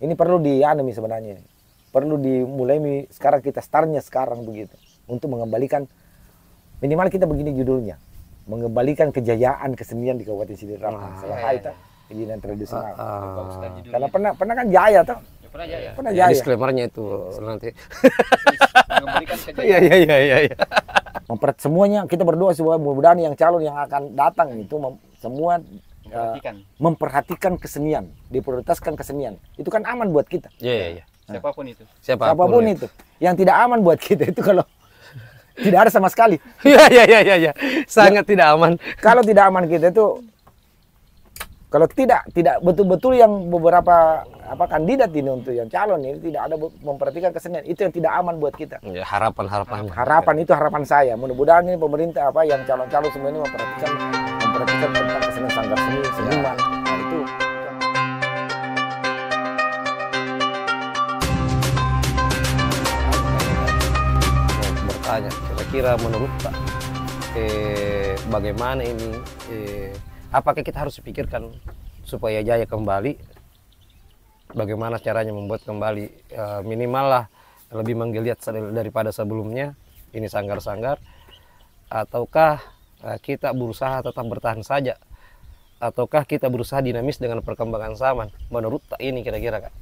Ini perlu dianemi sebenarnya. Perlu dimulai sekarang, kita startnya sekarang begitu. Untuk mengembalikan, minimal kita begini judulnya. Mengembalikan kejayaan kesenian di Kabupaten Sidrap. Itu kejayaan tradisional. Karena pernah kan jaya tuh. Pernah jaya. Pernah jaya. Disclaimernya itu nanti. Mengembalikan kejayaan. Iya. Semuanya kita berdoa semua mudah-mudahan yang calon yang akan datang itu semua memperhatikan kesenian, diprioritaskan kesenian. Itu kan aman buat kita. Iya. Siapapun itu. Siapapun itu. Yang tidak aman buat kita itu kalau tidak ada sama sekali. Iya. Sangat tidak aman. Kalau tidak aman kita itu, kalau tidak betul-betul yang beberapa kandidat ini untuk yang calon ini tidak ada memperhatikan kesenian, itu yang tidak aman buat kita. Ya, harapan itu harapan saya. Mudah-mudahan ini pemerintah yang calon-calon semua ini memperhatikan tentang kesenian sanggar seniman. Nah, itu bertanya, kira-kira menurut Pak, bagaimana ini? Apakah kita harus pikirkan supaya jaya kembali? Bagaimana caranya membuat kembali minimal lah lebih menggeliat daripada sebelumnya ini sanggar-sanggar, ataukah kita berusaha tetap bertahan saja, ataukah kita berusaha dinamis dengan perkembangan zaman? Menurut tak ini kira-kira Kak?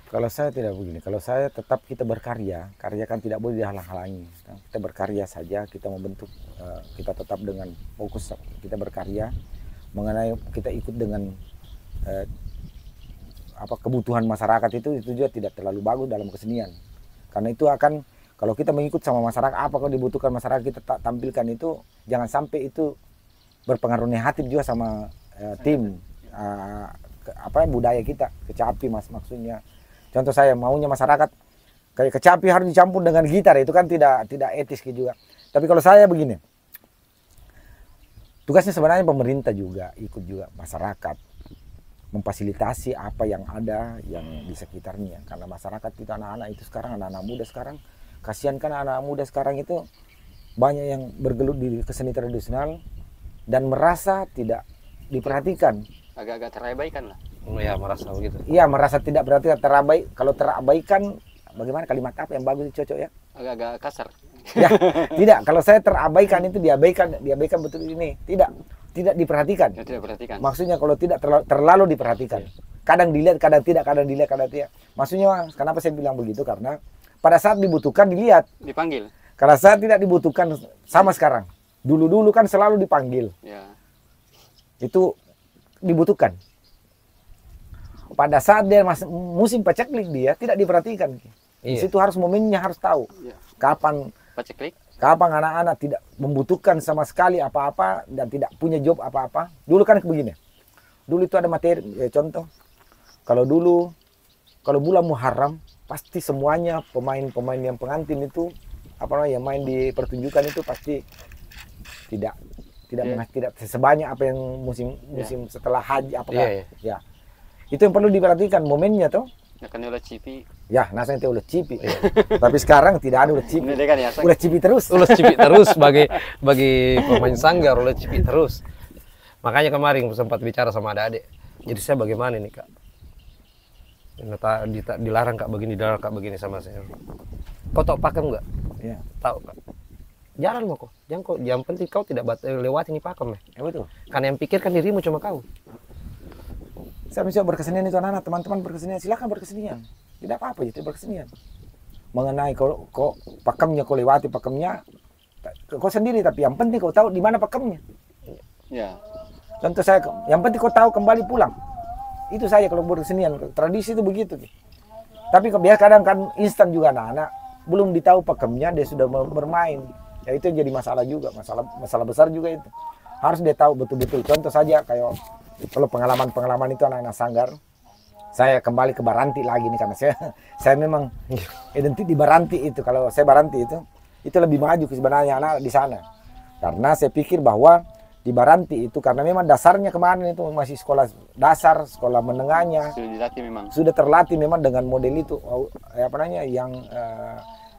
Kalau saya tidak begini, kalau saya tetap kita berkarya, karya kan tidak boleh dihalang-halangi. Kita berkarya saja, kita membentuk, kita tetap dengan fokus kita berkarya mengenai kita ikut dengan kebutuhan masyarakat itu juga tidak terlalu bagus dalam kesenian. Karena itu akan, kalau kita mengikut sama masyarakat, apa kalau dibutuhkan masyarakat kita tampilkan itu, jangan sampai itu berpengaruh negatif juga sama tim budaya kita, kecapi maksudnya. Contoh saya maunya masyarakat kayak kecapi harus dicampur dengan gitar, itu kan tidak etis juga. Tapi kalau saya begini, tugasnya sebenarnya pemerintah juga ikut juga masyarakat memfasilitasi apa yang ada yang di sekitarnya, karena masyarakat itu anak-anak itu sekarang, anak-anak muda sekarang, kasihan kan anak muda sekarang itu banyak yang bergelut di keseni tradisional dan merasa tidak diperhatikan, agak-agak terabaikan lah. Ya, merasa begitu. Iya, merasa tidak berarti kalau terabaikan, bagaimana kalimat apa yang bagus cocok ya? Agak-agak kasar. Ya, tidak. Kalau saya terabaikan itu diabaikan betul ini. Tidak diperhatikan. Ya, tidak perhatikan. Maksudnya kalau tidak terlalu diperhatikan. Kadang dilihat, kadang tidak, kadang dilihat, kadang tidak. Maksudnya kenapa saya bilang begitu? Karena pada saat dibutuhkan dilihat. Dipanggil. Kalau saat tidak dibutuhkan sama sekarang. Dulu kan selalu dipanggil. Ya. Itu dibutuhkan. Pada saat dia musim paceklik dia tidak diperhatikan. Di situ harus momennya harus tahu. Ya. Kapan paceklik? Kapan anak-anak tidak membutuhkan sama sekali apa-apa dan tidak punya job apa-apa. Dulu kan begini. Dulu itu ada materi, contoh. Kalau bulan Muharram, pasti semuanya pemain-pemain yang pengantin itu yang main di pertunjukan itu pasti tidak sebanyak apa yang musim setelah haji ya. Itu yang perlu diperhatikan momennya tuh. Akan ulet cipi. Ya, nasanya itu ulet cipi. Tapi sekarang tidak ada ulet cipi. Ulet cipi terus. Ulet cipi terus bagi pemain sanggar, ulet cipi terus. Makanya kemarin sempat bicara sama adik-adik. Jadi saya bagaimana nih Kak? Dilarang Kak begini, dilarang Kak begini sama saya. Kau tahu pakem nggak? Iya. Tahu Kak. Jangan mau kok. Yang penting kau tidak lewati ini pakem ya. Ya betul. Karena yang pikirkan dirimu cuma kau. Saya bisa berkesenian itu anak-anak, teman-teman berkesenian, silakan berkesenian. Tidak apa-apa itu berkesenian. Mengenai kok pakemnya kau lewati pakemnya, kau sendiri, tapi yang penting kau tahu di mana pakemnya. Ya. Contoh saya, yang penting kau tahu kembali pulang. Itu saja kalau berkesenian, tradisi itu begitu. Tapi biar kadang kan instan juga anak-anak, belum ditahu pakemnya dia sudah bermain. Ya itu jadi masalah juga, masalah besar juga itu. Harus dia tahu betul-betul. Contoh saja kayak kalau pengalaman itu anak-anak sanggar, saya kembali ke Baranti lagi nih karena saya memang identik di Baranti itu. Kalau saya Baranti itu lebih maju sebenarnya anak di sana. Karena saya pikir bahwa di Baranti itu karena memang dasarnya kemarin itu masih sekolah dasar, sekolah menengahnya sudah terlatih memang dengan model itu yang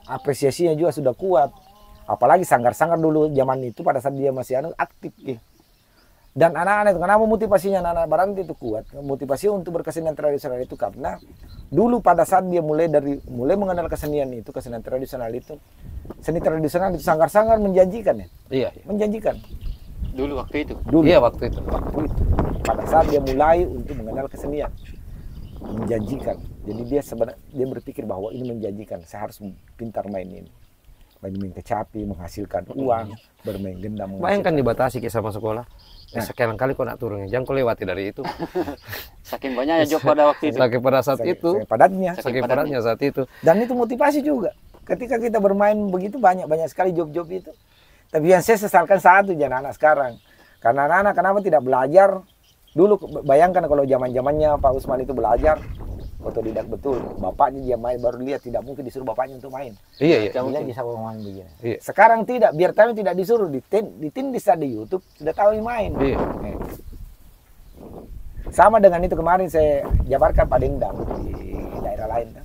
apresiasinya juga sudah kuat. Apalagi sanggar-sanggar dulu zaman itu pada saat dia masih aktif. Dan anak-anak itu, kenapa motivasinya anak-anak Baranti itu kuat? Motivasi untuk berkesenian tradisional itu karena dulu pada saat dia mulai mengenal kesenian itu, kesenian tradisional itu, seni tradisional itu sanggar-sanggar menjanjikan ya. Iya. Menjanjikan. Dulu waktu itu. Dulu. Iya waktu itu. Waktu itu. Pada saat dia mulai untuk mengenal kesenian. Menjanjikan. Jadi dia berpikir bahwa ini menjanjikan. Saya harus pintar main ini. Main kecapi, menghasilkan uang, bermain gendam. Bayangkan dibatasi ke sama sekolah. Sekian kali kau nak turun, jangan kau lewati dari itu. Saking banyaknya job pada waktu itu. Saking pada saat itu. Saking padatnya saat itu. Dan itu motivasi juga. Ketika kita bermain begitu banyak sekali job-job itu. Tapi yang saya sesalkan satu jangan anak sekarang. Karena anak-anak kenapa tidak belajar? Dulu bayangkan kalau zaman-zamannya Pak Usman itu belajar. Otodidak betul. Bapaknya dia main baru lihat, tidak mungkin disuruh bapaknya untuk main. Iya. Dia bisa main begini. Iya. Sekarang tidak, biar tahu tidak disuruh ditindis di YouTube sudah tahu main. Iya. Sama dengan itu kemarin saya jabarkan Pak Dendang di daerah lain.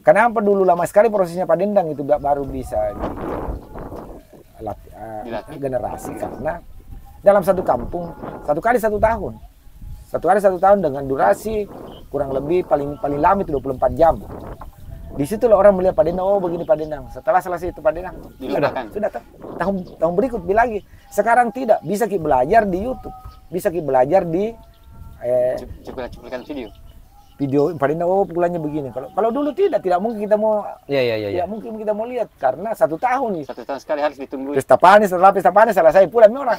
Kenapa dulu lama sekali prosesnya Pak Dendang itu baru bisa generasi karena dalam satu kampung 1 kali 1 tahun. 1 kali 1 tahun dengan durasi kurang lebih paling lama itu 24 jam. Di situ orang melihat Pak Dendang, oh begini Pak Dendang. Setelah selesai itu Pak Dendang, sudah tahun berikut lagi. Sekarang tidak, bisa kita belajar di YouTube, bisa kita belajar di cuplikan video Pak Dendang, oh pukulannya begini. Kalau dulu tidak mungkin kita mau, Iya. mungkin kita mau lihat karena 1 tahun nih. 1 tahun sekali harus ditunggu. Pesta panis, setelah pesta panis selesai pulang orang.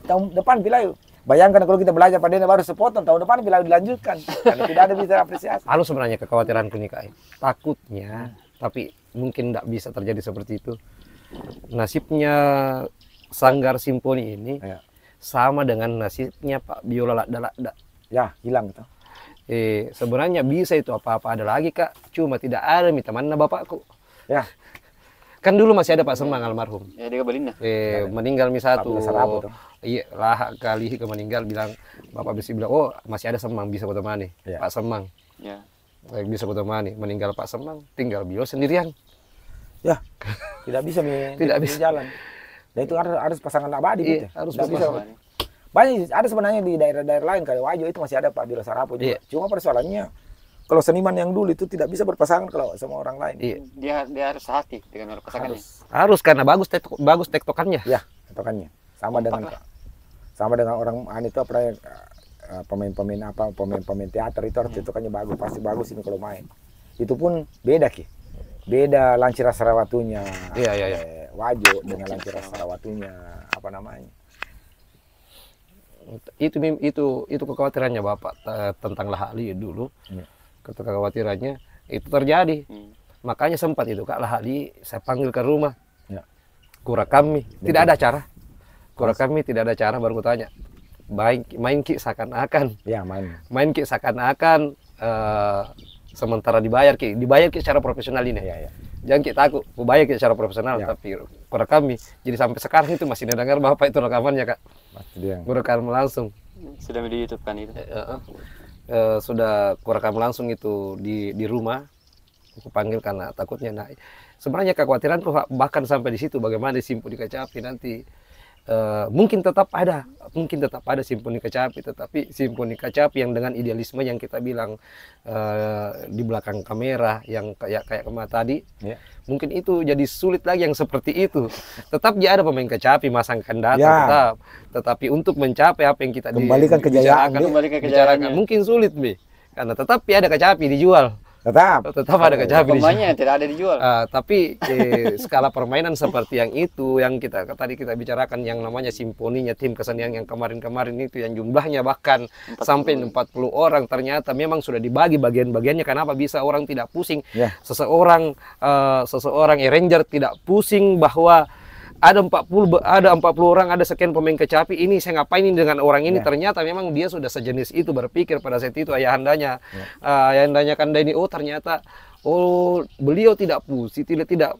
tahun depan pilih. Bayangkan kalau kita belajar Pak Dendang baru sepotong, tahun depan bila dilanjutkan. Karena tidak ada bisa apresiasi. Lalu sebenarnya kekhawatiranku nih Kak, takutnya, tapi mungkin tidak bisa terjadi seperti itu. Nasibnya Sanggar Simponi ini sama dengan nasibnya Pak Biola Lakda. Ya, hilang gitu. Sebenarnya bisa itu apa-apa ada lagi Kak, cuma tidak ada minta mana bapakku. Ya. Kan dulu masih ada Pak Semang almarhum. Ya dia Belinda. Meninggal satu. Iya, lah kali ke meninggal bilang bapak bisa bilang, oh masih ada Semang bisa kutemani. Pak Semang. Ya. Bisa kutemani. Meninggal Pak Semang, tinggal beliau sendirian. Ya. Tidak bisa tidak bisa jalan. Dan itu harus pasangan abadi. Harus bisa. Banyak ada sebenarnya di daerah-daerah lain kayak Wajo itu masih ada Pak Biola Sarapo juga. Cuma persoalannya kalau seniman yang dulu itu tidak bisa berpasangan kalau sama orang lain. Dia harus hati dengan pasangannya. Harus karena bagus tektokannya. Ya, tektokannya. Sama dengan orang itu pemain teater itu harus tektokannya bagus, pasti bagus ini kalau main. Itu pun beda beda Lancira Sarawatunya. Iya. Wajo dengan Lancira Sarawatunya apa namanya? Itu kekhawatirannya Bapak tentang Lahali dulu. Kekhawatirannya itu terjadi. Makanya sempat itu Kak Lahali saya panggil ke rumah. Kurakami tidak ada cara. Kurakami tidak ada cara, baru kutanya. Main ki seakan-akan. Ya, main ki seakan-akan sementara dibayar ki secara profesional ini. Ya. Jangan kita takut, bayar ki secara profesional, tapi kurakami. Jadi sampai sekarang itu masih dengar Bapak itu rekamannya Kak. Kurekam langsung. Sudah di YouTube kan itu. Sudah kurekam langsung itu di rumah. Aku panggil karena takutnya. Nah, sebenarnya kekhawatiran bahkan sampai di situ bagaimana Simponi Kecapi nanti mungkin tetap ada Simponi Kecapi, tetapi Simponi Kecapi yang dengan idealisme yang kita bilang di belakang kamera yang kayak kemarin tadi, mungkin itu jadi sulit lagi yang seperti itu. Tetap dia ada pemain Kecapi masangkan data tetapi untuk mencapai apa yang kita kembalikan kejayaan, mungkin sulit karena tetap ada Kecapi dijual. Tetap ada Kecapi pemainnya tidak ada dijual. Tapi skala permainan seperti yang itu yang tadi kita bicarakan yang namanya simponinya tim kesenian yang kemarin itu yang jumlahnya bahkan 40. Sampai 40 orang ternyata memang sudah dibagi bagian-bagiannya. Kenapa bisa orang tidak pusing? Seseorang ranger tidak pusing bahwa ada 40 orang, ada sekian pemain Kecapi, ini saya ngapain ini dengan orang ini? Ternyata memang dia sudah sejenis itu berpikir pada saat itu ayahandanya. Ayahandanya Kandaini, ternyata beliau tidak pusing, tidak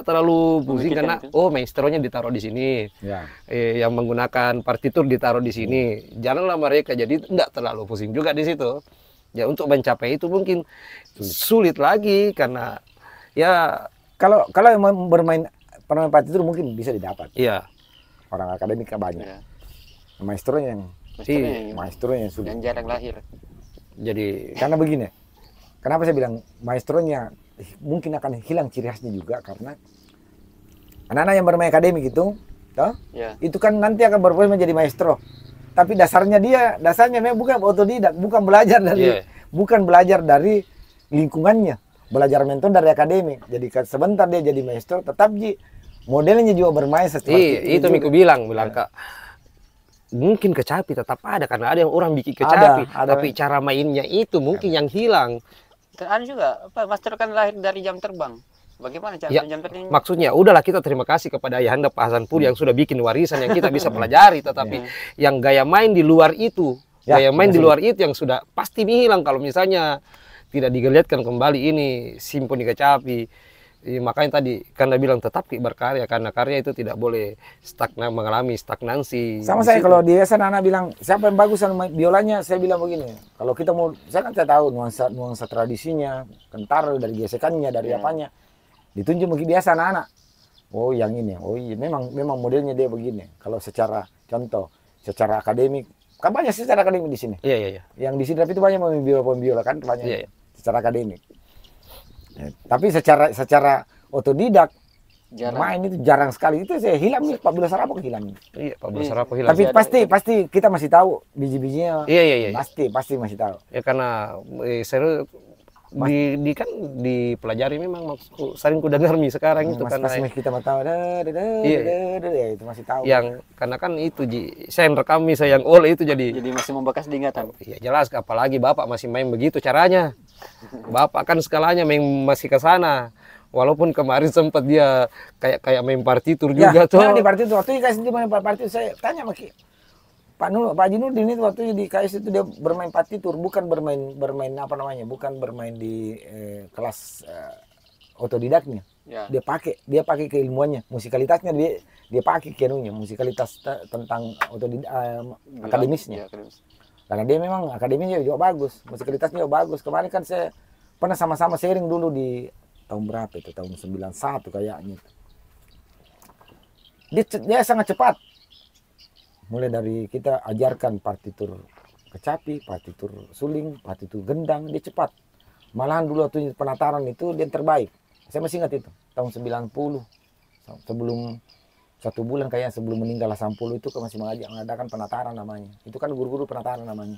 terlalu pusing karena maestronya ditaruh di sini. Yang menggunakan partitur ditaruh di sini. Jalanlah mereka, jadi tidak terlalu pusing juga di situ. Ya untuk mencapai itu mungkin sulit lagi karena kalau bermain partitur mungkin bisa didapat. Iya. Orang akademik banyak. Maestronya yang Maestronya sulit. yang jarang lahir. Jadi Karena begini, kenapa saya bilang maestronya mungkin akan hilang ciri khasnya juga karena anak-anak yang bermain akademik itu, toh, Ya. itu kan nanti akan berproses menjadi maestro. Tapi dasarnya memang bukan otodidak, bukan belajar dari lingkungannya, belajar mentor dari akademik. Jadi sebentar dia jadi maestro, tetap modelnya juga bermain seperti itu Miku bilang Kak, mungkin kecapi tetap ada karena ada yang orang bikin kecapi, ada. tapi cara mainnya itu mungkin yang hilang. Ada juga, master kan lahir dari jam terbang. Bagaimana cara jam terbang? Maksudnya, udahlah kita terima kasih kepada ayahanda Pak Hasan Puri yang sudah bikin warisan yang kita bisa pelajari, tetapi yang gaya main di luar itu, yang sudah pasti hilang kalau misalnya tidak digeliatkan kembali ini Simponi Kecapi. Makanya tadi Kanda bilang tetap berkarya karena karya itu tidak boleh mengalami stagnansi. Sama saya kalau di yayasan anak bilang siapa yang bagus biolanya, saya bilang begini. Kalau kita mau, saya tahu nuansa tradisinya, kentar dari gesekannya, dari apanya. Ditunjuk begitu biasa anak-anak. Oh yang ini, oh iya memang modelnya dia begini. Kalau secara secara akademik, kan banyak secara akademik di sini. Iya. Yang di sini tapi itu banyak pembiola kan banyak secara akademik. Tapi secara otodidak main itu jarang sekali. Itu saya hilang nih, Pak Bula Sarapo hilang. Iya, Pak Bula Sarapo hilang. Tapi pasti kita masih tahu biji-bijinya. Iya. Pasti masih tahu. Ya karena kan dipelajari memang maksudku sering ku dengar sekarang itu kan kita mau tahu itu masih tahu. Yang karena kan itu saya rekam saya yang oleh itu jadi masih membekas diingatan. Iya jelas, apalagi Bapak masih main begitu caranya. Bapak kan skalanya main masih ke sana. Walaupun kemarin sempat dia kayak main partitur juga tuh. Di partitur waktu dikasih dia main partitur, saya tanya sama Pak Haji Nurdin itu waktu di KS itu dia bermain partitur, bukan bermain apa namanya, bukan bermain di kelas otodidaknya. Ya. Dia pakai keilmuannya, musikalitasnya dia pakai keilmuannya, musikalitas tentang akademisnya. Karena dia memang akademinya juga bagus, musikalitasnya juga bagus. Kemarin kan saya pernah sama-sama sharing dulu di tahun berapa itu, tahun 91 kayaknya. Dia sangat cepat. Mulai dari kita ajarkan partitur kecapi, partitur suling, partitur gendang, dia cepat. Malahan dulu waktu penataran itu dia terbaik. Saya masih ingat itu, tahun 90. Sebelum 1 bulan kayaknya sebelum meninggal Sampulu itu masih mengadakan penataran namanya. Itu kan guru-guru penataran namanya.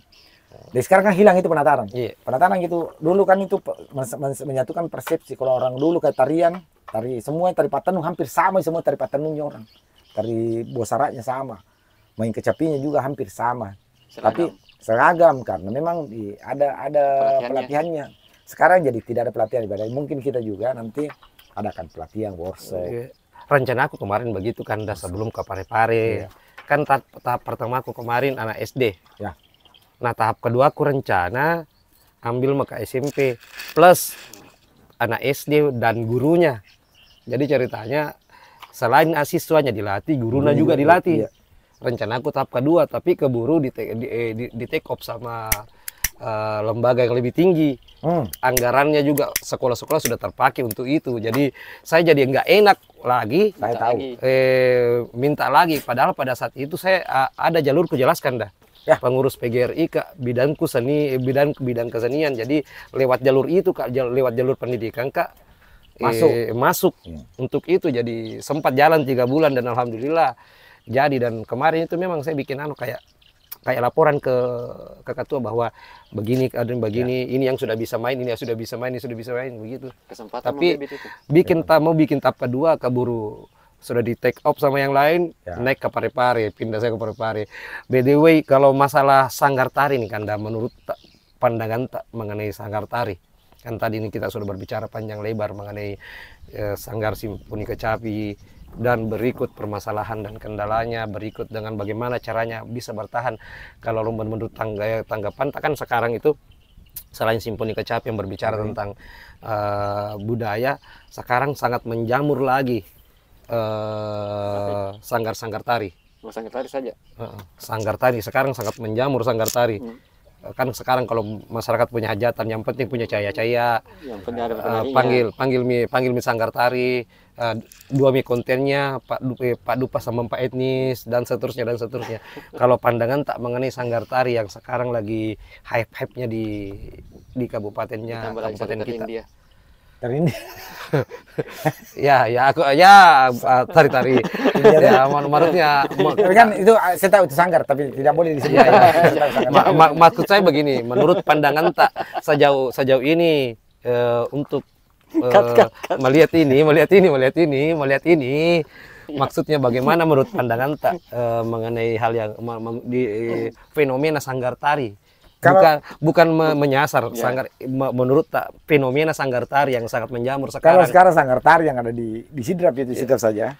Dan sekarang kan hilang itu penataran. Penataran gitu, dulu kan itu menyatukan persepsi. Kalau orang dulu kayak semua tari Patenung hampir sama, semua tari Patenungnya orang. Tari Bosaratnya sama. Main kecapinya juga hampir sama, tapi seragam karena memang ada pelatihannya. Sekarang jadi tidak ada pelatihan, mungkin kita juga nanti adakan pelatihan workshop. Rencana aku kemarin begitu kan, sebelum ke Parepare. Kan tahap pertama aku kemarin anak SD. Ya. Nah tahap kedua aku rencana ambil ke SMP plus anak SD dan gurunya. Jadi ceritanya selain siswanya dilatih, gurunya juga dilatih. Iya. Rencana aku tahap kedua, tapi keburu di take off sama lembaga yang lebih tinggi. Anggarannya juga sekolah-sekolah sudah terpakai untuk itu. Jadi saya jadi nggak enak lagi. Saya tahu. Minta lagi. Padahal pada saat itu saya ada jalur kujelaskan dah. Ya. Pengurus PGRI bidangku bidang kesenian. Jadi lewat jalur itu lewat jalur pendidikan masuk untuk itu. Jadi sempat jalan 3 bulan dan alhamdulillah. Jadi dan kemarin itu memang saya bikin kayak laporan ke ketua bahwa begini ini yang sudah bisa main, ini yang sudah bisa main, ini sudah bisa main begitu. Kesempatan tapi mau bikin tahap kedua keburu sudah di take off sama yang lain, naik ke Parepare, pindah saya ke Parepare. By the way, kalau masalah sanggar tari nih kan, menurut pandangan mengenai sanggar tari, kan tadi ini kita sudah berbicara panjang lebar mengenai sanggar Simponi Kecapi dan berikut permasalahan dan kendalanya, berikut dengan bagaimana caranya bisa bertahan. Kalau menurut tanggapan kan sekarang itu selain Simponi Kecapi yang berbicara tentang budaya, sekarang sangat menjamur lagi sanggar-sanggar tari. Sanggar tari saja? Sanggar tari, sekarang sangat menjamur sanggar tari. kan sekarang kalau masyarakat punya hajatan yang penting punya cahaya-cahaya, Yang penting ada penarinya. panggil mie Sanggar Tari, 2 mie kontennya Pak Dupa sama Pak Etnis dan seterusnya dan seterusnya. Kalau pandangan tak mengenai Sanggar Tari yang sekarang lagi hype-hype-nya di kabupatennya, Ditambah lagi kabupaten satu kita. India. Tari ini. Tari-tari. Ya, menurutnya Tapi kan itu saya tahu itu Sanggar, tapi tidak boleh disebut. Iya, iya. Saya tahu Sanggar. Maksud saya begini, menurut pandangan tak sejauh ini untuk melihat ini, maksudnya bagaimana menurut pandangan tak mengenai hal yang di fenomena Sanggar Tari? Bukan menyasar Sanggar, menurut tak fenomena Sanggar Tari yang sangat menjamur Kalau sekarang. sekarang Sanggar Tari yang ada di Sidrap itu Sidrap saja.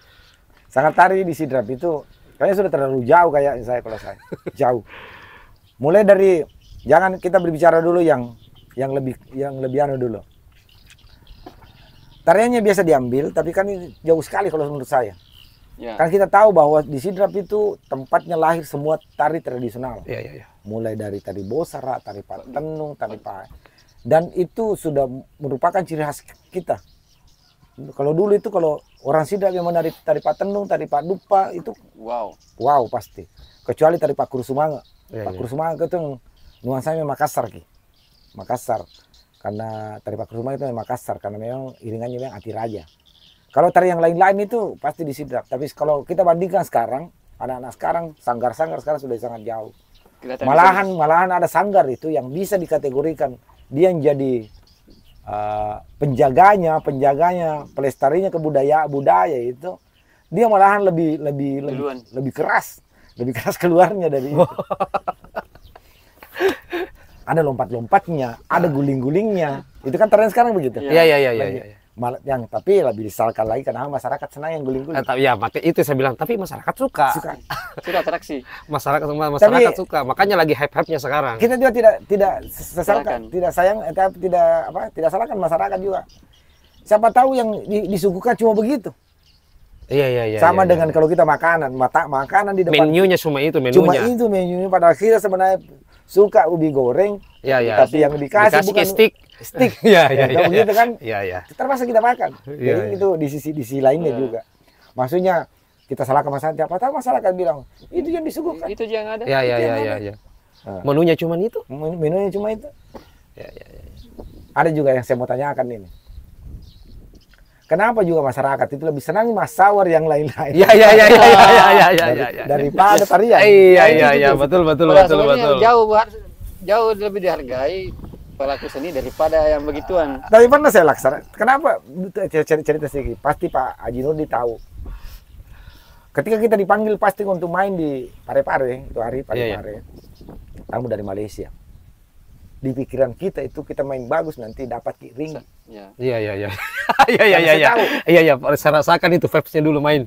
Sanggar Tari di Sidrap itu kayaknya sudah terlalu jauh kayak saya kalau saya. Jauh. Mulai dari jangan kita berbicara dulu yang lebih anu dulu. Tariannya biasa diambil, tapi kan ini jauh sekali kalau menurut saya. Ya. Kan kita tahu bahwa di Sidrap itu tempatnya lahir semua tari tradisional. Iya, iya, iya. Mulai dari tari Bosara, tari Patenung, tari dan itu sudah merupakan ciri khas kita. Kalau dulu itu kalau orang Sidrap yang menari tari Patenung, tari Pak Dupa itu wow pasti. Kecuali tari Pak Kurusumanga. Iya, Pak iya. Kurusumanga itu yang nuansanya Makassar ki. Makassar. Karena tari Pak Kurusumanga itu memang Makassar karena memang iringannya memang Ati Raja. Kalau tari yang lain-lain itu pasti di Sidrap. Tapi kalau kita bandingkan sekarang, anak-anak sekarang, sanggar-sanggar sekarang sudah sangat jauh. Kelihatan Malahan ada sanggar itu yang bisa dikategorikan dia yang jadi penjaganya, pelestarinya budaya itu, dia malahan lebih keras keluarnya dari itu. Ada lompat-lompatnya, ada guling-gulingnya. Itu kan tren sekarang begitu. Iya, iya, iya, iya. Yang tapi lebih disalkan lagi karena masyarakat senang yang guling-guling. Ya, makanya itu saya bilang, tapi masyarakat suka. sudah atraksi. Masyarakat Tapi- suka, makanya lagi hype-hype-nya sekarang. Kita juga tidak sesalkan, tidak salahkan masyarakat juga. Siapa tahu yang disuguhkan cuma begitu. Iya, iya, iya. Sama iya, dengan iya. kalau kita makanan di depan. Menunya cuma itu Cuma menunya. itu menunya. Padahal kita sebenarnya suka ubi goreng, Iya, iya. tapi yang dikasih bukan stick. stick. Iya, iya, Ya, iya. begitu kan. Iya, iya. Terpaksa kita makan. Iya, Jadi iya. itu di sisi lainnya juga. Maksudnya kita salahkan masyarakat. Siapa tahu masyarakat bilang itu yang disuguhkan. Itu yang ada. Iya, iya, Itu iya, yang iya, ada. iya. Nah. Menunya cuma itu. Menunya cuma itu. Iya, iya, iya. Ada juga yang saya mau tanyakan ini. Kenapa juga masyarakat itu lebih senang masawar yang lain-lain? Iya, iya, iya, iya, iya, iya, iya, iya. Daripada tarian. Iya, iya, iya, betul, betul, Padahal betul, sebenarnya betul. jauh lebih dihargai pelaku seni daripada yang begituan. Tapi pernah saya laksana. Kenapa? Cerita sedikit. Pasti Pak Haji Nurdi tahu. Ketika kita dipanggil pasti untuk main di Parepare, itu hari Parepare. Tamu dari Malaysia. Di pikiran kita itu kita main bagus nanti dapat ring. Ya. Iya, iya, iya. Iya, iya, iya, iya. Tahu. Iya, iya, saya rasakan itu vibes-nya dulu main.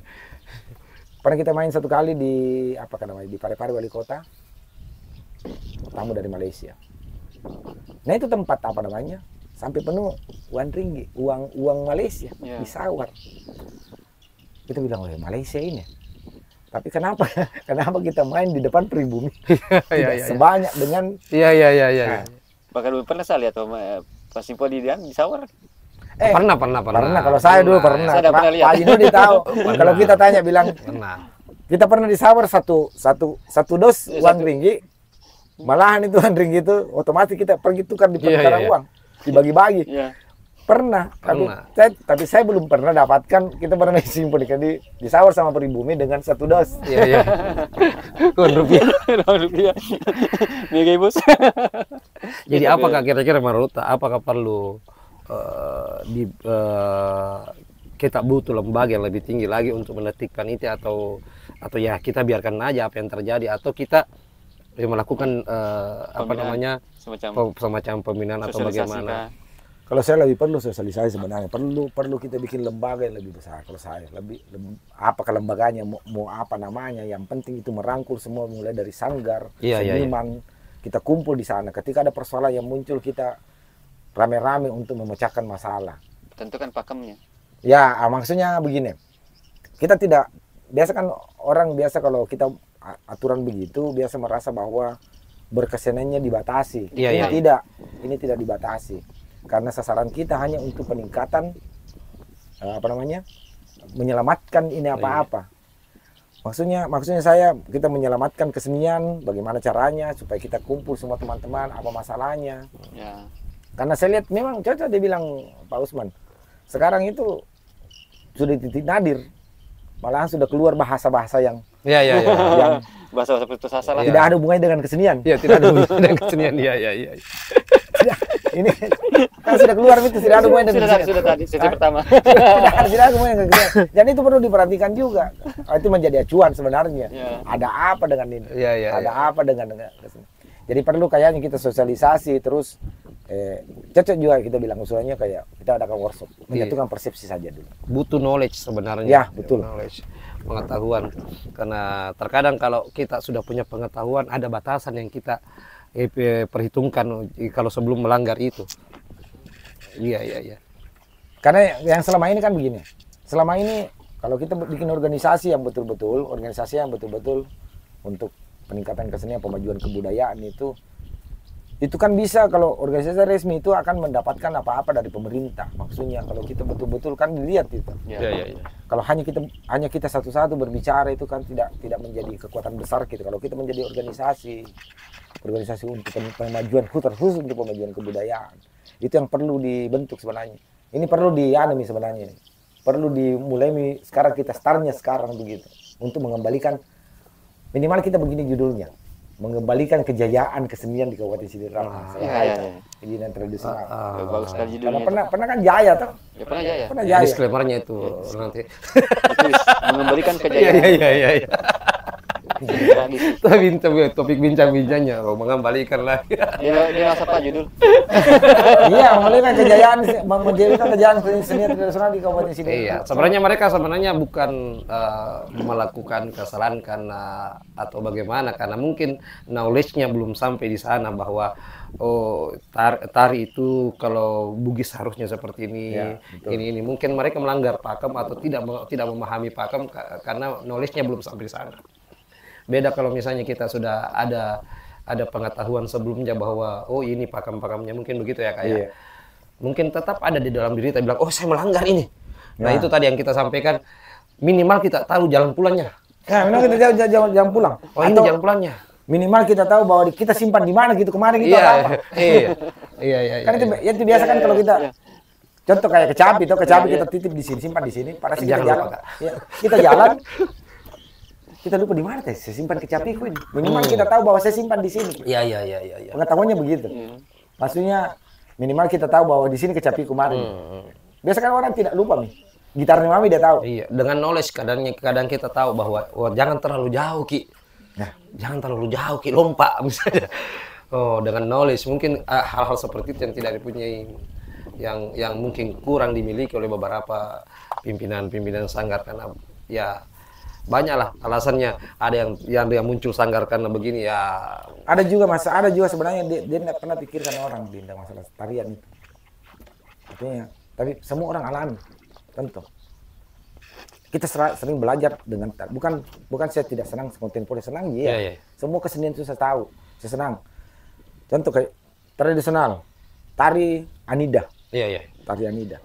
Pernah kita main satu kali di apa namanya di Parepare wali kota. Tamu dari Malaysia. Nah itu tempat apa namanya? Sampai penuh uang Malaysia Ya. disawar. Kita bilang, "Oh, Malaysia ini." Tapi kenapa kita main di depan pribumi? Iya, Tidak iya, iya. sebanyak dengan Iya, iya, iya, iya. Nah, Bahkan dulu pernah saya lihat pas Simpo di disawar. Pernah. pernah. Kalau saya dulu pernah. Saya udah pernah lihat. Pak Haji Nurdi tahu. Kalau kita tanya bilang Pernah. kita pernah disawar satu dos uang ringgi. Malahan itu uang ringgi itu otomatis kita pergi tukar di Iya, pertukaran iya. uang, dibagi-bagi. Ya. Pernah. Tapi saya belum pernah dapatkan. Kita pernah simpul disawar sama pribumi dengan satu dos. Iya, iya. Rupiah. Rupiah. Mega bos. Jadi apakah kira-kira menurut apakah perlu kita butuh lembaga yang lebih tinggi lagi untuk menetikkan itu atau ya kita biarkan aja apa yang terjadi atau kita melakukan apa namanya semacam pembinaan atau bagaimana? Kalau saya lebih perlu sosialisasi sebenarnya. Perlu kita bikin lembaga yang lebih besar. Kalau saya lebih apakah lembaganya mau apa namanya? Yang penting itu merangkul semua mulai dari sanggar, seniman. Kita kumpul di sana. Ketika ada persoalan yang muncul kita rame-rame untuk memecahkan masalah. Tentukan pakemnya. Ya, maksudnya begini. Kita tidak biasa kan orang biasa kalau kita aturan begitu biasa merasa bahwa berkeseniannya dibatasi. Iya, Ini iya. tidak, ini tidak dibatasi. Karena sasaran kita hanya untuk peningkatan menyelamatkan ini apa-apa. Maksudnya saya kita menyelamatkan kesenian, bagaimana caranya supaya kita kumpul semua teman-teman, apa masalahnya. Ya. Karena saya lihat memang cocok dia bilang Pak Usman. Sekarang itu sudah titik nadir. Malahan sudah keluar bahasa-bahasa yang Iya, iya, iya. yang Bahasa putus asa lah. tidak ada hubungannya dengan kesenian. Iya, tidak ada hubungannya dengan kesenian. Iya, iya, iya. Ini kan sudah keluar itu tidak ada hubungannya dengan kesenian. Sudah tadi sesi pertama. Tidak ada hubungannya dengan kesenian. Dan itu perlu diperhatikan juga. Itu menjadi acuan sebenarnya. Ya. Ada apa dengan ini? Iya, iya, Ada iya. apa dengan kesenian? Jadi perlu kayaknya kita sosialisasi terus cocok juga kita bilang usulnya kayak kita adakan workshop menyatukan persepsi saja dulu. Butuh knowledge sebenarnya. Ya, betul. Knowledge, pengetahuan. Karena terkadang kalau kita sudah punya pengetahuan, ada batasan yang kita perhitungkan kalau sebelum melanggar itu. Iya, iya, iya. Karena yang selama ini kan begini. Selama ini kalau kita bikin organisasi yang betul-betul untuk peningkatan kesenian, pemajuan kebudayaan itu kan bisa kalau organisasi resmi itu akan mendapatkan apa-apa dari pemerintah. Maksudnya kalau kita betul-betul kan dilihat itu. Ya. Iya, iya, iya. Kalau hanya kita satu-satu berbicara itu kan tidak menjadi kekuatan besar kita. Kalau kita menjadi organisasi untuk pemajuan khusus untuk pemajuan kebudayaan, itu yang perlu dibentuk sebenarnya. Ini perlu dianami sebenarnya. Perlu dimulai sekarang kita startnya sekarang begitu untuk mengembalikan minimal kita begini judulnya. Mengembalikan kejayaan kesenian di Kabupaten Sidrap. Iya. Kesenian tradisional. Bagus sekali Karena judulnya. pernah kan jaya toh? Ya pernah jaya. Pernah jaya. Disclaimer-nya itu nanti. Ditulis, mengembalikan Iya, kejayaan. iya, iya, iya. Tradisi. Topik bincang-bincangnya mengembalikan lagi. Dia masa apa judul? Iya, menjadikan kejayaan kesenian tradisional di Kabupaten Sidrap. Iya, mereka bukan melakukan kesalahan karena atau bagaimana, karena mungkin knowledge-nya belum sampai di sana bahwa tari itu kalau Bugis harusnya seperti ini, Ya, betul. ini mungkin mereka melanggar pakem atau tidak memahami pakem karena knowledge-nya belum sampai di sana. Beda kalau misalnya kita sudah ada pengetahuan sebelumnya bahwa ini pakem-pakemnya mungkin begitu ya kayak. Iya. Mungkin tetap ada di dalam diri kita bilang, saya melanggar ini. Nah, Ya. itu tadi yang kita sampaikan, minimal kita tahu jalan pulangnya. Nah, memang kita jangan pulang. Oh, ini Atau jalan pulangnya. minimal kita tahu bahwa kita simpan di mana gitu kemarin itu apa. Iya. Kan itu biasa kan kalau kita contoh kayak kecapi kita titip di sini, simpan di sini, pada saat kita Jangan jalan. lupa, Kak. Ya, kita jalan kita lupa di mana teh saya simpan kecapiku ini. Minimal kita tahu bahwa saya simpan di sini. Iya. Pengetahuannya begitu. Maksudnya minimal kita tahu bahwa di sini kecapiku kemarin. Biasa kan orang tidak lupa nih. Gitarnya mami dia tahu. Iya, dengan knowledge kadang kita tahu bahwa jangan terlalu jauh Ki. Nah, Jangan terlalu jauh Ki, lompat misalnya. Dengan knowledge mungkin hal-hal seperti itu yang tidak dipunyai, yang mungkin kurang dimiliki oleh beberapa pimpinan sanggar karena ya banyaklah alasannya. Ada yang muncul sanggar karena begini ya. ada juga sebenarnya dia tidak pernah pikirkan orang di masalah tarian itu. Artinya, tapi semua orang alami, tentu. Kita sering belajar dengan bukan saya tidak senang kontemporer, senang Iya. Semua kesenian itu saya tahu, saya senang. Contoh kayak tradisional, tari Anida. Iya. Tari Anida.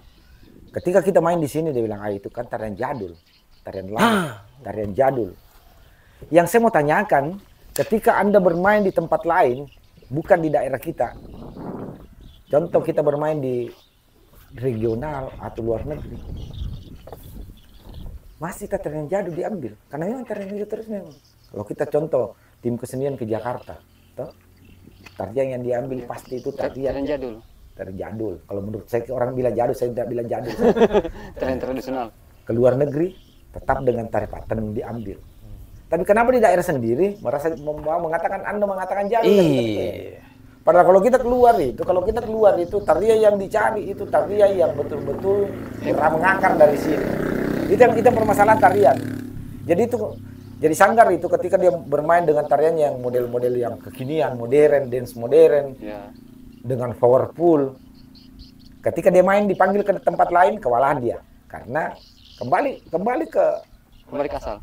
Ketika kita main di sini dia bilang, itu kan tarian jadul, tarian lama, tarian jadul. Yang saya mau tanyakan, ketika Anda bermain di tempat lain, bukan di daerah kita, contoh kita bermain di regional atau luar negeri, masih tarian jadul diambil, karena memang tarian jadul terus memang. Kalau kita contoh tim kesenian ke Jakarta, toh, tarian yang diambil pasti itu Tarian jadul. tarian jadul. Kalau menurut saya orang bilang jadul, saya tidak bilang jadul. Tarian tradisional. Ke luar negeri tetap dengan tari paten diambil. Tapi kenapa di daerah sendiri mengatakan Anda mengatakan jadul? Iya. Padahal kalau kita keluar itu tarian yang dicari itu tarian yang betul-betul mengakar dari sini. Itu yang permasalahan tarian. Jadi sanggar itu ketika dia bermain dengan tarian yang model-model yang kekinian, modern, dance modern, Ya. dengan powerful. Ketika dia main dipanggil ke tempat lain, kewalahan dia. Karena kembali ke Kembali ke asal.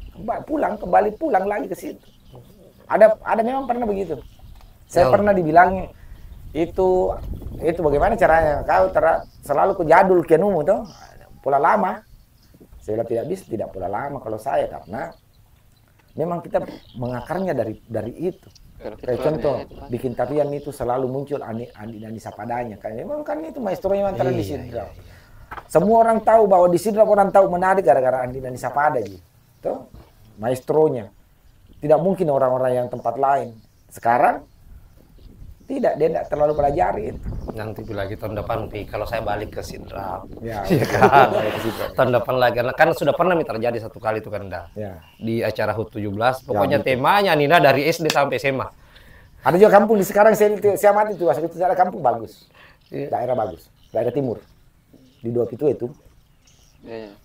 kembali pulang lagi ke situ. Ada memang pernah begitu. Saya pernah dibilang itu bagaimana caranya? Kau selalu ke jadul kenumu tuh, pola lama. Saya bilang tidak bisa, tidak pola lama kalau saya, karena memang kita mengakarnya dari itu. Kayak contoh, bikin tarian itu selalu muncul Andi dan Sapadanya. Kan memang kan itu maestronya antara di Sidrap. Semua orang tahu bahwa di Sidrap orang tahu menarik gara-gara Andi dan Sapada gitu. Maestronya. Tidak mungkin orang-orang yang tempat lain. Sekarang dia tidak terlalu pelajari itu. Nanti lagi tahun depan kalau saya balik ke Sidrap. Ya, kan? Tahun depan lagi. Kan sudah pernah terjadi satu kali itu kan dah. Ya. Di acara HUT 17, pokoknya temanya Nina dari SD sampai SMA. Ada juga kampung di sekarang saya mati tuh, itu ada kampung bagus. Daerah bagus, daerah timur. Di Dua Pitu itu.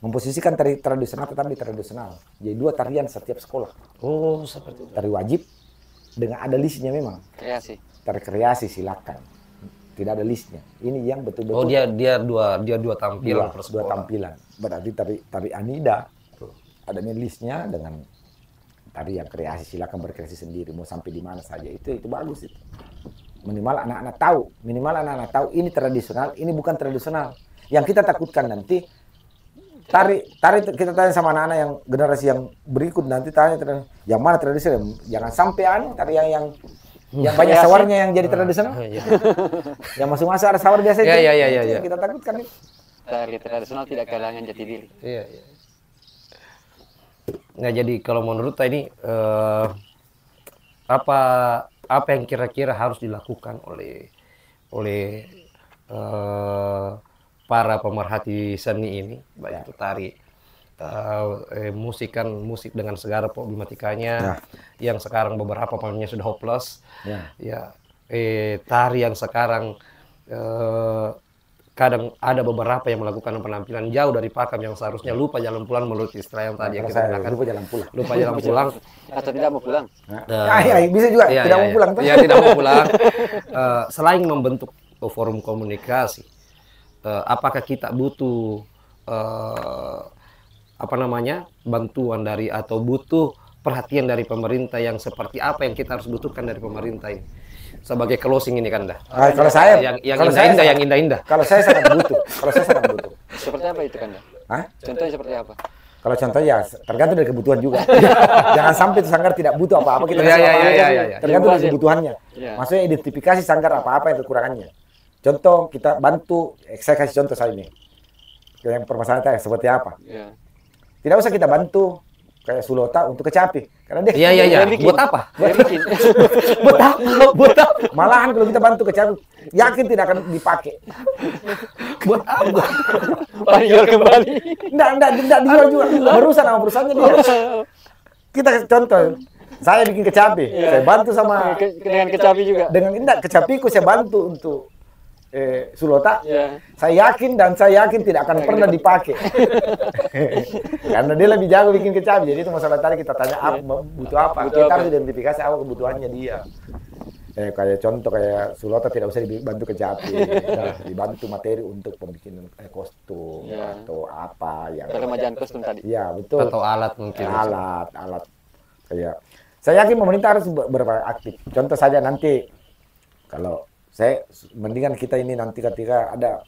Memposisikan tari tradisional tetap di tradisional. Jadi 2 tarian setiap sekolah. Oh, seperti itu. Tari wajib dengan ada listnya memang. Kreasi. Terkreasi silakan. Tidak ada listnya. Ini yang betul-betul. Oh, dia dua tampilan per dua sekolah. tampilan. Berarti tari Anida adanya listnya dengan tari yang kreasi, silakan berkreasi sendiri mau sampai di mana saja. Itu bagus itu. Minimal anak-anak tahu ini tradisional, ini bukan tradisional. Yang kita takutkan nanti tari kita tanya sama anak-anak yang generasi yang berikut nanti tanya yang mana tradisional. Jangan sampai tari yang banyak sawarnya yang jadi tradisional. Yang masuk-masuk ada sawar biasa itu. Iya. Kita takutkan itu. Tari tradisional tidak kehilangan jati diri. Iya. Nah, jadi kalau menurut ini apa yang kira-kira harus dilakukan oleh para pemerhati seni ini, baik itu tari, musik dengan segala problematikanya, yang sekarang beberapa pemainnya sudah hopeless, tari yang sekarang kadang ada beberapa yang melakukan penampilan jauh dari pakem yang seharusnya lupa jalan pulang menurut istilah yang tadi yang kita gunakan. Lupa jalan pulang. Atau tidak mau pulang. Bisa juga tidak mau pulang. Iya, tidak mau pulang. Selain membentuk forum komunikasi, apakah kita butuh bantuan dari atau butuh perhatian dari pemerintah yang seperti apa yang kita harus butuhkan dari pemerintah ini? Sebagai closing ini kan dah. Kalau saya yang indah-indah. Kalau saya sangat butuh. Seperti apa itu kan dah? Contohnya seperti apa? Kalau contohnya tergantung dari kebutuhan juga. Jangan sampai sanggar tidak butuh apa-apa kita kasih apa-apa. Tergantung dari kebutuhannya. Maksudnya identifikasi sanggar apa-apa yang kekurangannya. Contoh kita bantu, saya kasih contoh saya ini. Yang permasalahan saya seperti apa? Tidak usah kita bantu kayak Sulota untuk kecapi. Karena dia buat apa? Buat apa? Malahan kalau kita bantu kecapi, yakin tidak akan dipakai. Buat apa? Dijual kembali. Enggak dijual juga. Berusaha sama perusahaannya dia. Kita contoh, saya bikin kecapi, saya bantu sama dengan kecapi juga. Dengan kecapiku saya bantu untuk Sulota, saya yakin tidak akan pernah dipakai. Karena dia lebih jago bikin kecapi. Jadi itu masalah tadi kita tanya butuh apa. Kita harus identifikasi apa kebutuhannya dia. Kayak contoh kayak Sulota tidak usah dibantu kecapi, dibantu materi untuk pembikinan kostum atau apa yang peremajaan kostum tadi. Iya, betul. Atau alat mungkin. Alat. Kayak saya yakin pemerintah harus beraktif. Contoh saja nanti kalau saya mendingan kita ini nanti ketika ada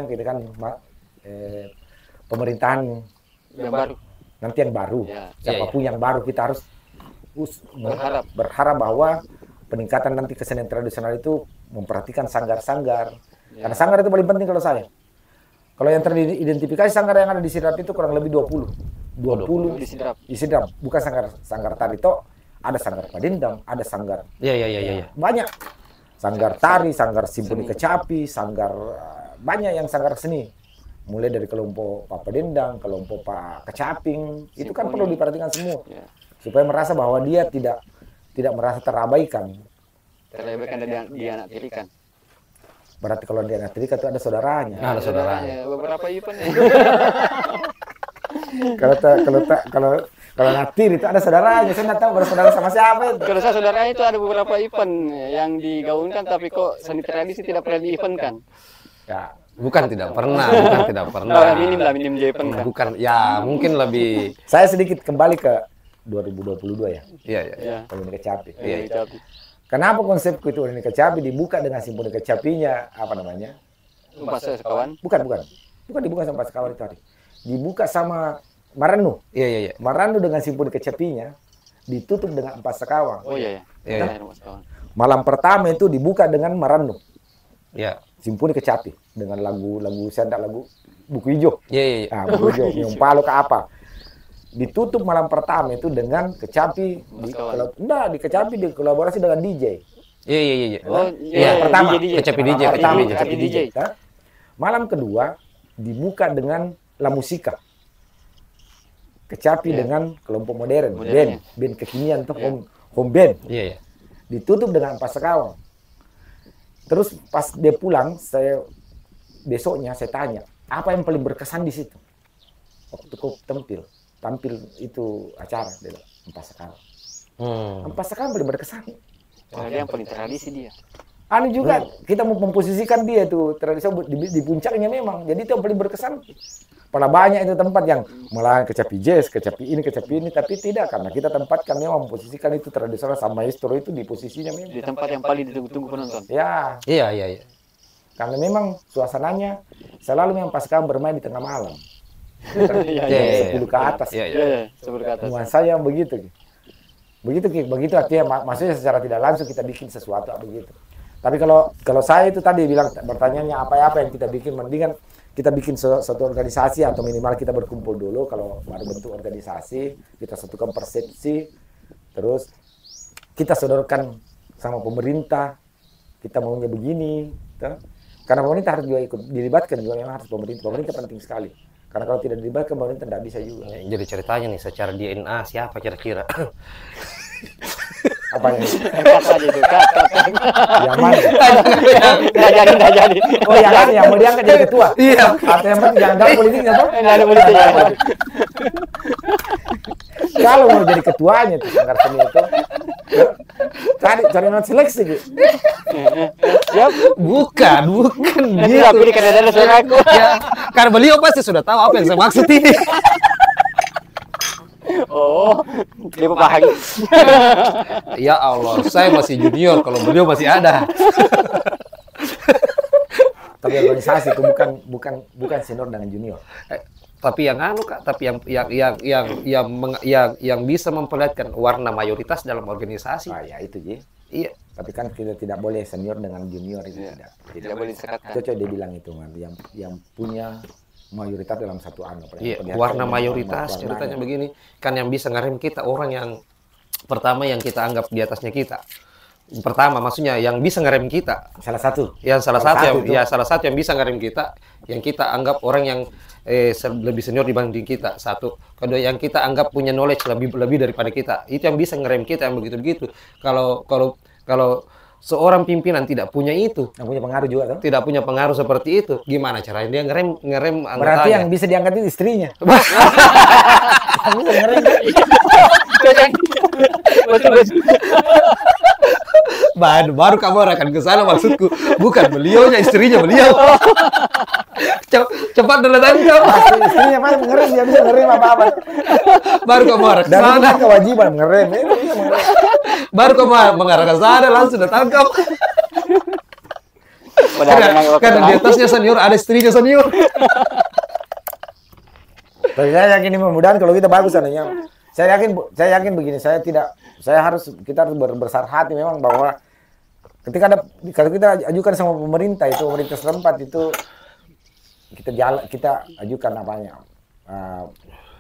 kita kan pemerintahan yang baru. Nanti yang baru, siapapun yang baru kita harus berharap bahwa peningkatan nanti kesenian tradisional itu memperhatikan sanggar-sanggar. Karena sanggar itu paling penting kalau saya. Kalau yang teridentifikasi sanggar yang ada di Sidrap itu kurang lebih 20 di Sidrap. Bukan sanggar tari toh. Ada sanggar Padindang, ada sanggar. Iya. Banyak. Sanggar tari, sanggar simponi kecapi, sanggar banyak yang sanggar seni. Mulai dari kelompok Pak Padindang, kelompok Pak Kecaping, itu kan perlu diperhatikan semua. Supaya merasa bahwa dia tidak merasa terabaikan. Terabaikan dan dianaktirikan. Berarti kalau dianaktirikan itu ada saudaranya. Ada saudaranya. Beberapa event. Kalau natir itu ada saudaranya, saya nggak tahu bersaudara sama siapa itu. Kalau saya saudaranya itu ada beberapa event yang digaungkan, tapi kok seni tradisi tidak pernah di-eventkan. Ya, bukan tidak pernah. Minim di event kan. Bukan, ya mungkin lebih. Saya sedikit kembali ke 2022 ya. Iya, iya. Ya. Komuni Kecapi. Iya, Kecapi. Kenapa konsepku itu Komuni Kecapi dibuka dengan Simponi Kecapinya apa namanya? Pas sekawan. Bukan dibuka sama Sekawan itu tadi. Dibuka sama Maranu. Iya, iya, iya. Maranu dengan Simponi Kecapinya ditutup dengan Empat Sekawang. Oh iya, Iya. iya. Mas kawan. Malam pertama itu dibuka dengan Maranu. Iya. Simponi Kecapi dengan lagu saya ada lagu Buku Hijau. Iya, iya, iya. Nah, Buku Hijau, Nyium Palu ke apa? Ditutup malam pertama itu dengan Kecapi di Kecapi dikolaborasi dengan DJ. Iya, iya, iya. Oh, Iya, pertama. DJ. Kecapi DJ, Pertama, Kecapi DJ. Kecapi DJ. Nah, malam kedua dibuka dengan La Musica. Kecapi dengan kelompok modern, band kekinian tuh home band. Iya, iya. Ditutup dengan Empat Sekawang. Terus pas dia pulang, besoknya saya tanya, apa yang paling berkesan di situ? Waktu kau tampil itu acara di Empat Sekawang. Empat Sekawang paling berkesan. Karena dia yang paling tradisi dia. Anu juga kita mau memposisikan dia tuh tradisi di puncaknya memang. Jadi itu yang paling berkesan. Pernah banyak itu tempat yang malah Kecapi Jazz, Kecapi ini, tapi tidak karena kita tempatkan memang memposisikan itu tradisional sama maestro itu di posisinya memang. Di tempat yang paling ditunggu-tunggu penonton. Ya, Iya, iya, iya. karena memang suasananya selalu memang pas kami bermain di tengah malam. Iya, iya. 10 ke atas. Iya, iya. Iya, iya. Sebelum ke atas. Nuansanya begitu. Begitu artinya maksudnya secara tidak langsung kita bikin sesuatu begitu. Tapi kalau saya itu tadi bilang bertanyanya apa yang kita bikin, mendingan kita bikin suatu organisasi atau minimal kita berkumpul dulu kalau baru bentuk organisasi, kita satukan persepsi, terus kita sodorkan sama pemerintah, kita maunya begini, gitu. Karena pemerintah harus juga ikut dilibatkan juga memang harus pemerintah penting sekali. Karena kalau tidak dilibatkan pemerintah tidak bisa juga. Jadi ceritanya nih secara DNA siapa kira-kira? Apa yang Cut aja itu, cut. yang mana? Nggak jadi. Oh yang mau diangkat jadi ketua. Iya. Atau yang penting jangan tahu politiknya toh? Nggak ada politiknya. Kalau mau jadi ketuanya tuh Sanggar Seni itu, cari non seleksi gitu. Ya, Bukan nanti gitu. pilih karena ada suara aku. Ya, karena beliau pasti sudah tahu apa yang saya maksud ini. Oh, dia paham. Ya Allah, saya masih junior kalau beliau masih ada. Tapi organisasi itu bukan senior dengan junior. Tapi yang Kak, tapi yang bisa memperlihatkan warna mayoritas dalam organisasi. Ah ya itu Ji. Iya. Tapi kan kita tidak boleh senior dengan junior itu Tidak boleh disekatkan. Cocok dia bilang itu Man, yang punya mayoritas dalam satu anu. Iya, warna mayoritas ceritanya begini. Kan yang bisa ngerem kita orang yang pertama yang kita anggap di atasnya kita. Pertama maksudnya yang bisa ngerem kita. Salah satu. Yang salah satu yang bisa ngerem kita, yang kita anggap orang yang lebih senior dibanding kita. Satu. Kedua yang kita anggap punya knowledge lebih daripada kita. Itu yang bisa ngerem kita yang begitu-begitu. Kalau seorang pimpinan tidak punya itu, Yang punya pengaruh juga kan? tidak punya pengaruh seperti itu, gimana caranya dia ngerem anggotanya? Berarti yang bisa diangkat itu istrinya. Yang bisa ngerem. Baru kamu akan ke sana maksudku, bukan beliaunya, istrinya beliau. Cepat dalam tangkap. Pasti istrinya mana ngerem, dia bisa ngerem apa-apa. Baru kamu arah ke Dan itu sana. kan kewajiban ngerem. Itu bisa ngerem. Baru kamu mengarah ke sana langsung ditangkap. Karena di atasnya senior, ada istrinya senior. Tapi saya yakin ini mudah-mudahan kalau kita bagus anehnya. Saya yakin begini, kita harus berbesar hati memang bahwa kalau kita ajukan sama pemerintah setempat itu kita ajukan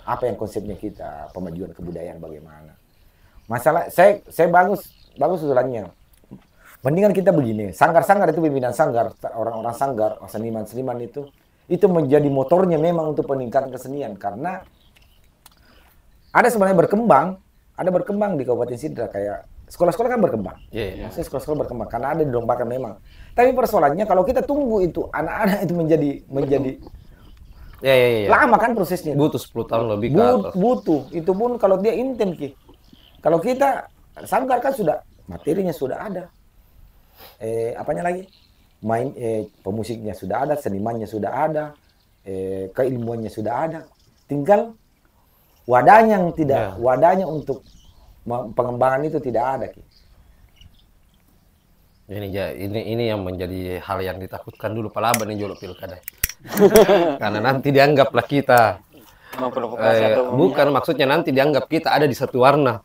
apa yang konsepnya kita, pemajuan kebudayaan bagaimana. Masalah saya bagus usulannya. Mendingan kita begini, sanggar-sanggar itu pimpinan sanggar, orang-orang sanggar, seniman-seniman itu menjadi motornya memang untuk peningkatan kesenian karena ada sebenarnya berkembang di Kabupaten Sidra kayak sekolah-sekolah kan berkembang. Iya. Maksudnya sekolah-sekolah berkembang karena ada dilombakan memang. Tapi persoalannya kalau kita tunggu itu anak-anak itu menjadi Iya. lama kan prosesnya. Butuh 10 tahun lebih ke atas. Butuh. Itu pun kalau dia intens Ki. Kalau kita sanggar kan sudah materinya sudah ada. Apanya lagi? Pemusiknya sudah ada, senimannya sudah ada, keilmuannya sudah ada. Tinggal wadahnya yang tidak, wadahnya untuk pengembangan itu tidak ada. Ki. Ini yang menjadi hal yang ditakutkan dulu Palaba nih Jolo pilkada. Karena nanti dianggaplah kita bukan, maksudnya nanti dianggap kita ada di satu warna,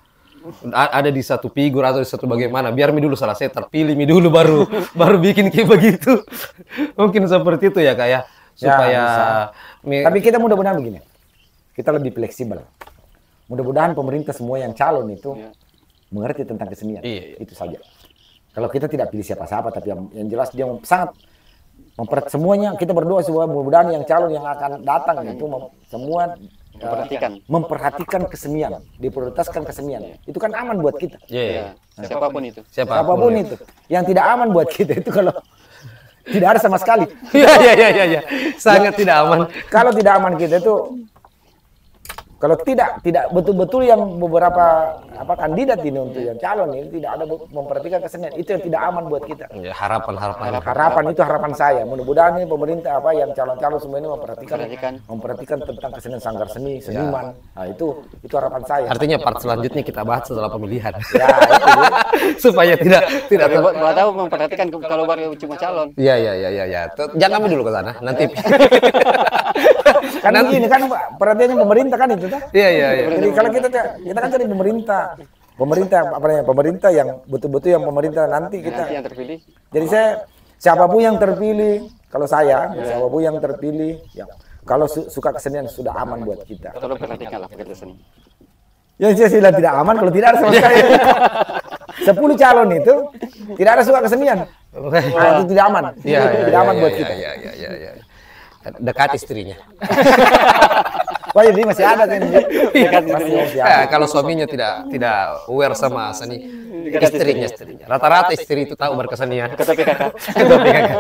ada di satu figur atau di satu bagaimana. Biar mi dulu selesai terpilih mi dulu baru bikin kayak begitu. Mungkin seperti itu ya kayak supaya. Tapi kita mudah-mudahan begini, kita lebih fleksibel. Mudah-mudahan pemerintah semua yang calon itu mengerti tentang kesenian. Itu saja. Kalau kita tidak pilih siapa-siapa, tapi yang jelas dia sangat semuanya kita berdoa semua mudah-mudahan yang calon yang akan datang itu semua memperhatikan kesenian, diprioritaskan kesenian. Itu kan aman buat kita. Siapapun itu. Siapapun itu. Yang tidak aman buat kita itu kalau tidak ada sama sekali. Iya. Sangat tidak aman. Kalau tidak aman kita itu, kalau tidak betul-betul yang beberapa kandidat ini untuk yang calon ini tidak ada memperhatikan kesenian, itu yang tidak aman buat kita. Ya, harapan Itu harapan saya. Mudah-mudahan ini pemerintah yang calon-calon semua ini memperhatikan tentang kesenian sanggar seni, seniman. Nah, itu harapan saya. Artinya part selanjutnya kita bahas setelah pemilihan. Ya, itu. Supaya tidak tahu memperhatikan kalau baru cuma calon. Iya. Jangan dulu ke sana. Nanti Kan begini kan perhatiannya pemerintah kan itu. Iya. Jadi kalau kita kan cari pemerintah yang betul-betul yang pemerintah nanti kita. Nanti yang terpilih. Jadi siapapun yang terpilih, kalau siapapun yang terpilih, kalau suka kesenian sudah aman buat kita. Tolong perhatikanlah pekerja seni. Yang saya bilang tidak aman kalau tidak ada sama sekali. 10 calon itu tidak ada suka kesenian. Nah, itu tidak aman. Tidak aman buat kita. Iya. Dekat istrinya. Wah, jadi masih ada kan ini. Kalau suaminya tidak aware sama seni, istrinya. Rata-rata istri itu tahu berkesenian. Ketua PKK.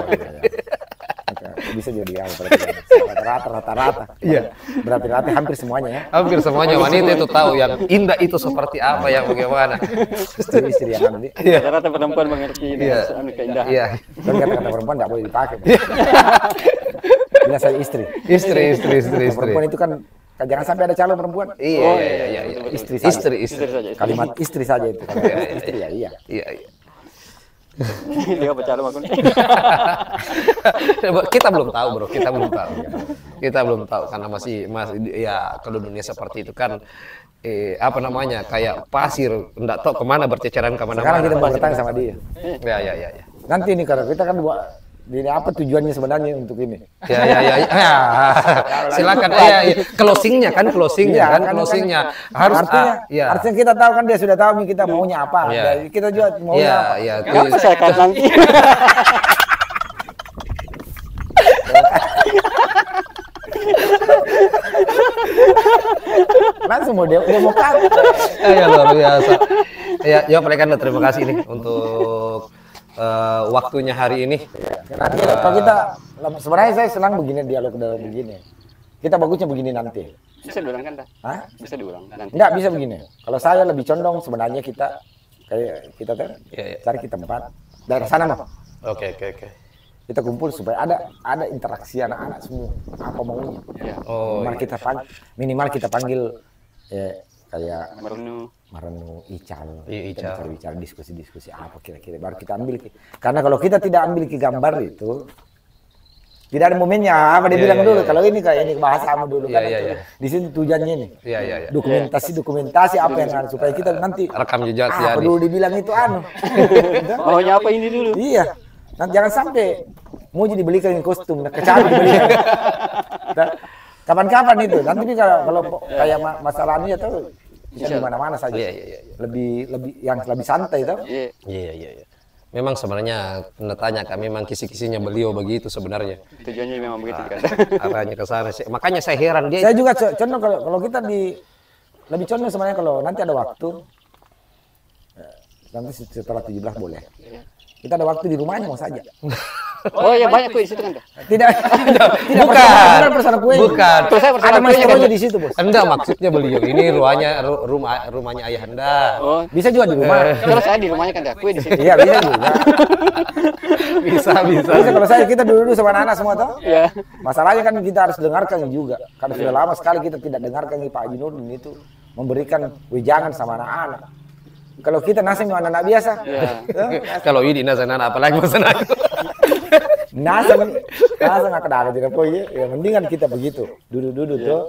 Bisa jadi rata-rata. Iya. Berarti hampir semuanya ya. Hampir semuanya wanita itu tahu yang indah itu seperti apa, yang bagaimana. Istri yang nanti. Rata-rata perempuan mengerti keindahan. Iya. Dan kata-kata perempuan tidak boleh dipakai. Bila saya istri. Perempuan itu kan jangan sampai ada calon perempuan. Iya. Istri saja. Kalimat istri saja itu. Istri ya iya. Dia bercalon aku nih. Kita belum tahu bro, kita belum tahu karena masih ya kalau dunia seperti itu kan kayak pasir, enggak tahu kemana berceceran kemana-mana. Sekarang kita mau bertanya sama dia. Ya. Nanti ini karena kita kan ini apa tujuannya sebenarnya untuk ini? Ya. Silakan. Closingnya. Harus artinya kita tahu kan dia sudah tahu kita maunya apa. Kita juga maunya apa. Apa saya kan nanti? Langsung mau demokrat. Ya luar biasa. Ya mereka terima kasih nih untuk waktunya hari ini. Nanti kalau kita sebenarnya saya senang begini dialog begini. Kita bagusnya begini nanti. Bisa diulang kan? Bisa diulang nanti. Enggak bisa begini. Kalau saya lebih condong sebenarnya kita cari ke tempat daerah sana mah. Oke. Kita kumpul supaya ada interaksi anak-anak semua apa maunya. Minimal kita panggil kayak Marenu, Ical, kita bicara diskusi apa kira-kira baru kita ambil. Karena kalau kita tidak ambil gambar itu tidak ada momennya apa dia bilang dulu. Kalau ini kayak ini bahasa sama dulu kan. Di sini tujuannya ini. Dokumentasi apa yang harus supaya kita nanti rekam jejak apa dulu dibilang itu maunya apa ini dulu. Iya. Nanti jangan sampai Muji dibelikan kostum, kecapi dibelikan. Kapan-kapan itu. Nanti kalau kayak masalah ini atau bisa di mana-mana saja. Lebih santai itu. Iya. Memang sebenarnya tanya kami memang kisi-kisinya beliau begitu sebenarnya. Tujuannya memang begitu kan. Arahnya ke sana. Makanya saya heran dia. Saya juga condong kalau kita lebih condong sebenarnya kalau nanti ada waktu. Nanti setelah 17 boleh. Kita ada waktu di rumahnya mau saja. Oh ya banyak kue di situ kan tuh. Tidak, tidak Bukan. persona kue. Bukan. Terus saya Ada bersama kuenya kan. maestronya di situ, Bos. Enggak, maksudnya beliau ini rumahnya ayahanda. Oh, Bisa juga di rumah. kalau saya di rumahnya kan ada kue di situ. Iya, bisa juga. Bisa. Bisa kalau saya kita dulu sama anak-anak semua toh. Iya. Masalahnya kan kita harus dengarkan juga. Karena sudah lama sekali kita tidak dengarkan Pak Haji Nurdin itu memberikan wejangan sama anak-anak. Kalau kita nasi sama anak-anak biasa, Kalau ini nasan apalagi masan aku. nasi nggak kenal tidak poin ya. Mendingan kita begitu, duduk-duduk tuh.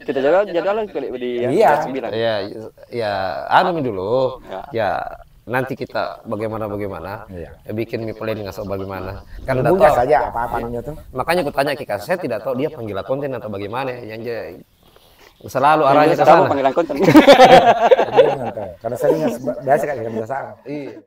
Kita jadwal kali di Iya. 9. Ya, anu dulu. Ya, nanti kita bagaimana Iya. bikin mie planning asal bagaimana. Kan udah Buka tahu. saja apa-apanya tuh. Makanya aku tanya ke Kak, saya tidak tahu dia penggila konten atau bagaimana. Yang selalu arahnya ke Tahu sana. panggilan konten. Karena saya biasa kan biasa. Iya.